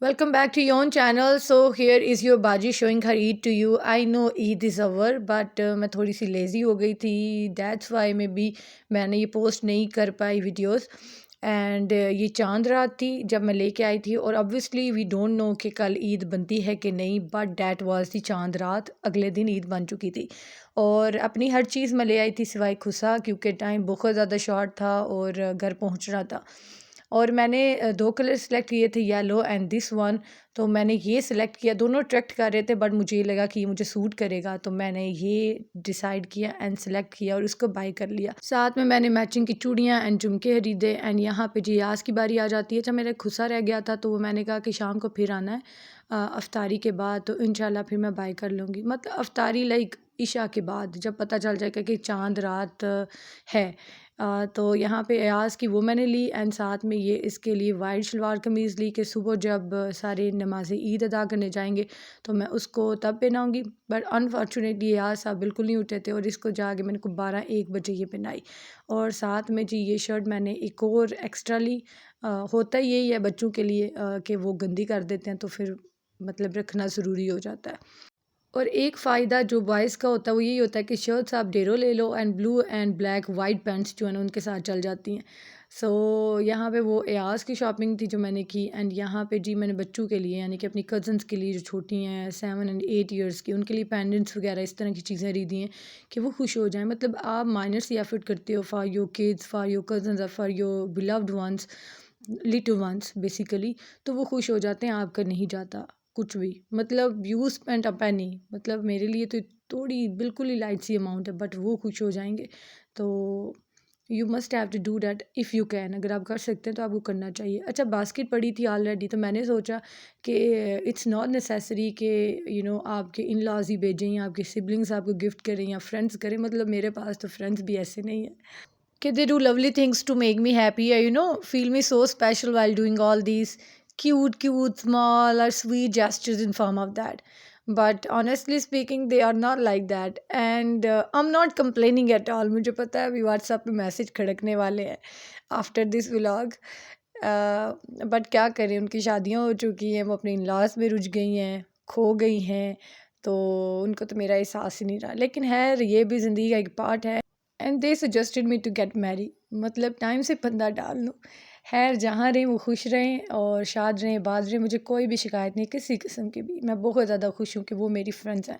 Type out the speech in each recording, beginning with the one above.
Welcome back to your own channel. So here is your Baji showing her Eid to you. I know Eid is over, but मैं थोड़ी सी lazy हो गई थी. That's why may be मैंने ये post नहीं कर पाई videos. And ये चांद रात थी जब मैं लेके आई थी, और ऑब्वियसली वी डोंट नो कि कल ईद बनती है कि नहीं, बट डैट वाज दी चांद रात. अगले दिन ईद बन चुकी थी और अपनी हर चीज़ मैं ले आई थी सिवाय खुसा, क्योंकि टाइम बहुत ज़्यादा शॉर्ट था और घर पहुंचना था. और मैंने दो कलर सेलेक्ट किए थे, येलो एंड दिस वन. तो मैंने ये सिलेक्ट किया, दोनों अट्रैक्ट कर रहे थे बट मुझे ये लगा कि ये मुझे सूट करेगा, तो मैंने ये डिसाइड किया एंड सेलेक्ट किया और इसको बाय कर लिया. साथ में मैंने मैचिंग की चूड़ियाँ एंड झुमके खरीदे. एंड यहाँ पे जी यास की बारी आ जाती है. जब मेरा खुसा रह गया था तो मैंने कहा कि शाम को फिर आना है अफ्तारी के बाद, तो इंशाल्लाह फिर मैं बाय कर लूँगी. मतलब अफ्तारी लाइक इशा के बाद, जब पता चल जाएगा कि चांद रात है. तो यहाँ पे अयाज़ की वो मैंने ली एंड साथ में ये इसके लिए वाइट शलवार कमीज़ ली कि सुबह जब सारे नमाज़ ईद अदा करने जाएंगे तो मैं उसको तब पहनाऊँगी. बट अनफॉर्चुनेटली अयाज़ साहब बिल्कुल नहीं उठे थे और इसको जाके मैंने को 12-1 बजे ये पहनाई. और साथ में जी ये शर्ट मैंने एक और एक्स्ट्रा ली. होता ही यही है बच्चों के लिए कि वो गंदी कर देते हैं, तो फिर मतलब रखना ज़रूरी हो जाता है. और एक फ़ायदा जो बॉयज़ का होता है वो यही होता है कि शर्ट्स आप ढेरों ले लो and blue and black white pants जो है ना उनके साथ चल जाती हैं. सो यहाँ पे वो एयाज़ की शॉपिंग थी जो मैंने की. एंड यहाँ पे जी मैंने बच्चों के लिए यानी कि अपनी कज़न्स के लिए जो छोटी हैं 7 एंड 8 ईयर्स की, उनके लिए पेंडेंट्स वगैरह इस तरह की चीज़ें खरीदी हैं कि वो खुश हो जाएं. मतलब आप माइनर सी एफर्ट करते हो for your kids, for your cousins और for your beloved ones, little ones basically, तो वो खुश हो जाते हैं. आपका नहीं जाता कुछ भी. मतलब यू स्पेंट अ पेनी, मतलब मेरे लिए तो थोड़ी बिल्कुल ही लाइट सी अमाउंट है बट वो खुश हो जाएंगे. तो you must have to do that if you can. अगर आप कर सकते हैं तो आपको करना चाहिए. अच्छा, बास्केट पड़ी थी ऑलरेडी, तो मैंने सोचा कि इट्स नॉट नेसेसरी कि आपके इन लॉज ही भेजें या आपके सिबलिंग्स आपको गिफ्ट करें या फ्रेंड्स करें. मतलब मेरे पास तो फ्रेंड्स भी ऐसे नहीं है कि they do lovely things to make me happy, feel me so special while doing all these cute, small or sweet gestures in form of that. But honestly speaking, they are not like that. And I'm not complaining at all. मुझे पता है अभी WhatsApp पे message खड़कने वाले हैं after this vlog. But क्या करें, उनकी शादियाँ हो चुकी हैं, वो अपने इन लॉज में रुझ गई हैं, खो गई हैं, तो उनको तो मेरा एहसास ही नहीं रहा. लेकिन है, ये भी ज़िंदगी का एक पार्ट है. And they suggested me to get marry. मतलब टाइम से फंदा डाल लो. खैर, जहाँ रहें वो खुश रहें और शाद रहें बाज रहें. मुझे कोई भी शिकायत नहीं किसी किस्म की भी. मैं बहुत ज़्यादा खुश हूँ कि वो मेरी फ्रेंड्स हैं.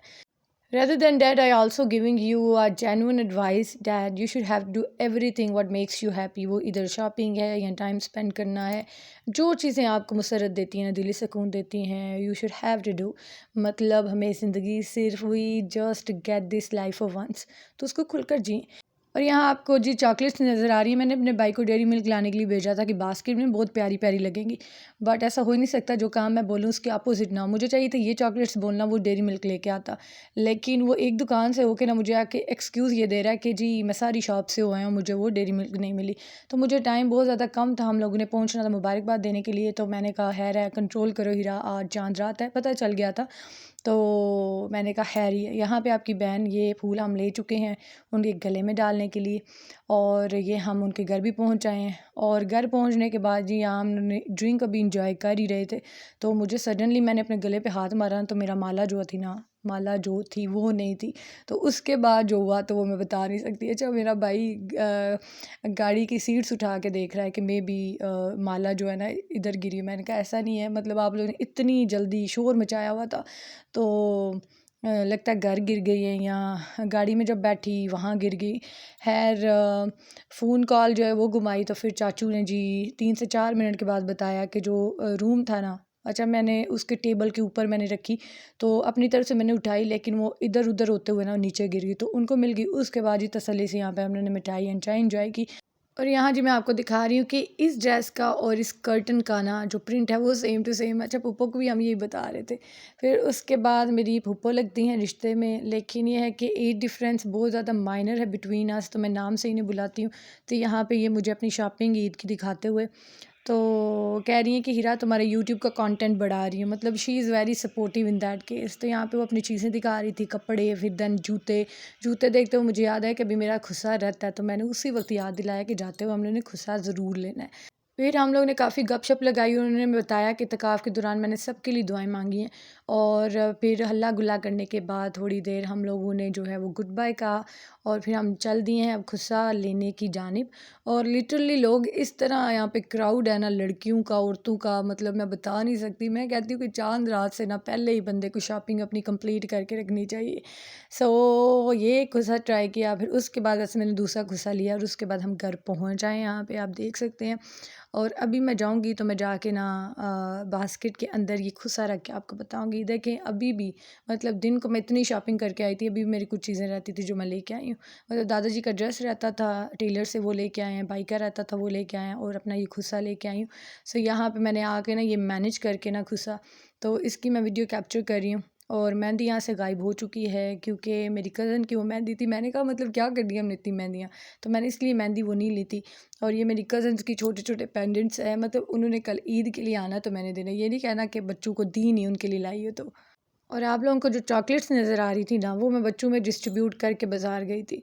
Rather than that, I also giving you a genuine advice that you should have to do everything what makes you happy. वो इधर शॉपिंग है या टाइम स्पेंड करना है, जो चीज़ें आपको मसरत देती हैं, दिली सुकून देती हैं, you should have to do. मतलब हमें ज़िंदगी सिर्फ we just get this life of once, तो उसको खुलकर जी. और यहाँ आपको जी चॉकलेट्स नज़र आ रही है. मैंने अपने भाई को डेयरी मिल्क लाने के लिए भेजा था कि बास्केट में बहुत प्यारी प्यारी लगेंगी. बट ऐसा हो ही नहीं सकता जो काम मैं बोलूँ उसके अपोजिट ना हो. मुझे चाहिए था ये चॉकलेट्स बोलना, वो डेयरी मिल्क लेके आता. लेकिन वो एक दुकान से होके ना मुझे आके एक्सक्यूज़ ये दे रहा है कि जी मैं सारी शॉप से हुआ हूँ, मुझे वो डेयरी मिल्क नहीं मिली. तो मुझे टाइम बहुत ज़्यादा कम था, हम लोगों ने पहुँचना था मुबारकबाद देने के लिए. तो मैंने कहा है कंट्रोल करो हीरा, आज चांद रात है, पता चल गया था. तो मैंने कहा खैर, ये यहाँ पे आपकी बहन, ये फूल हम ले चुके हैं उनके गले में डालने के लिए. और ये हम उनके घर भी पहुँच आए हैं. और घर पहुँचने के बाद जी यहाँ हमने ड्रिंक अभी इंजॉय कर ही रहे थे, तो मुझे सडनली मैंने अपने गले पे हाथ मारा, तो मेरा माला जो थी वो नहीं थी. तो उसके बाद जो हुआ तो वो मैं बता नहीं सकती. अच्छा, मेरा भाई गाड़ी की सीट्स उठा के देख रहा है कि मे बी माला जो है ना इधर गिरी. मैंने कहा ऐसा नहीं है, मतलब आप लोगों ने इतनी जल्दी शोर मचाया हुआ था तो लगता है घर गिर गई है, या गाड़ी में जब बैठी वहाँ गिर गई. खैर, फ़ोन कॉल जो है वो घुमाई, तो फिर चाचू ने जी 3 से 4 मिनट के बाद बताया कि जो रूम था ना, अच्छा मैंने उसके टेबल के ऊपर मैंने रखी, तो अपनी तरफ से मैंने उठाई लेकिन वो इधर उधर होते हुए ना नीचे गिर गई, तो उनको मिल गई. उसके बाद ही तसल्ली से यहाँ पे हमने मिठाई एंड चाय इंजॉय की. और यहाँ जी मैं आपको दिखा रही हूँ कि इस ड्रेस का और इस कर्टन का ना जो प्रिंट है वो सेम टू सेम. अच्छा, पुप्पो को भी हम यही बता रहे थे. फिर उसके बाद मेरी पुप्पो लगती हैं रिश्ते में, लेकिन ये है कि एज डिफरेंस बहुत ज़्यादा माइनर है बिटवीन अस, तो मैं नाम से इन्हें बुलाती हूँ. तो यहाँ पे ये मुझे अपनी शॉपिंग ईद की दिखाते हुए तो कह रही हैं कि हीरा तुम्हारे यूट्यूब का कंटेंट बढ़ा रही है. मतलब she is very supportive in that case. तो यहाँ पे वो अपनी चीज़ें दिखा रही थी, कपड़े, फिर देन जूते. जूते देखते हुए मुझे याद है कि अभी मेरा खुसा रहता है, तो मैंने उसी वक्त याद दिलाया कि जाते हुए हम लोगों ने खुसा ज़रूर लेना है. फिर हम लोग ने काफ़ी गपशप लगाई। उन्होंने बताया कि इत्तेकाफ़ के दौरान मैंने सबके लिए दुआएं मांगी हैं। और फिर हल्ला गुल्ला करने के बाद थोड़ी देर हम लोगों ने जो है वो गुड बाय कहा और फिर हम चल दिए हैं अब खुस्सा लेने की जानिब। और लिटरली लोग इस तरह यहाँ पे क्राउड है ना, लड़कियों का, औरतों का, मतलब मैं बता नहीं सकती। मैं कहती हूँ कि चांद रात से ना पहले ही बंदे को शॉपिंग अपनी कंप्लीट करके रखनी चाहिए। सो ये खुस्सा ट्राई किया, फिर उसके बाद ऐसे मैंने दूसरा खुस्सा लिया और उसके बाद हम घर पहुँच आए। यहाँ पे आप देख सकते हैं। और अभी मैं जाऊंगी तो मैं जाके ना बास्केट के अंदर ये खुसा रख के आपको बताऊंगी। देखें अभी भी, मतलब दिन को मैं इतनी शॉपिंग करके आई थी, अभी भी मेरी कुछ चीज़ें रहती थी जो मैं लेके आई हूँ। मतलब दादाजी का ड्रेस रहता था टेलर से, वो लेके आए हैं, भाई का रहता था वो लेके आए हैं, और अपना ये खुसा लेके आई हूँ। सो यहाँ पे मैंने आके ना ये मैनेज करके ना खुसा, तो इसकी मैं वीडियो कैप्चर कर रही हूँ। और मेहंदी यहाँ से गायब हो चुकी है क्योंकि मेरी कज़न की वो मेहंदी थी। मैंने कहा मतलब क्या कर दिया हमने इतनी मेहंदियाँ, तो मैंने इसलिए मेहंदी वो नहीं ली थी। और ये मेरी कज़न्स की छोटे छोटे पेंडेंट्स हैं, मतलब उन्होंने कल ईद के लिए आना तो मैंने देना। ये नहीं कहना कि बच्चों को दी नहीं, उनके लिए लाई हो तो। और आप लोगों को जो चॉकलेट्स नज़र आ रही थी ना, वो मैं बच्चों में डिस्ट्रीब्यूट करके बाज़ार गई थी।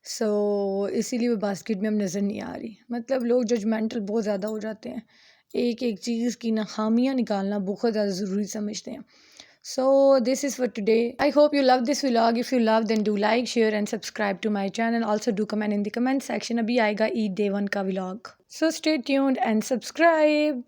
सो इसीलिए वो बास्केट में अब नज़र नहीं आ रही। मतलब लोग जजमेंटल बहुत ज़्यादा हो जाते हैं, एक एक चीज़ की ना खामियां निकालना बहुत ज़्यादा ज़रूरी समझते हैं। So this is for today. I hope you love this vlog. If you love, then do like, share and subscribe to my channel. Also do comment in the comment section. अभी आएगा Eid Day 1 का vlog. So stay tuned and subscribe.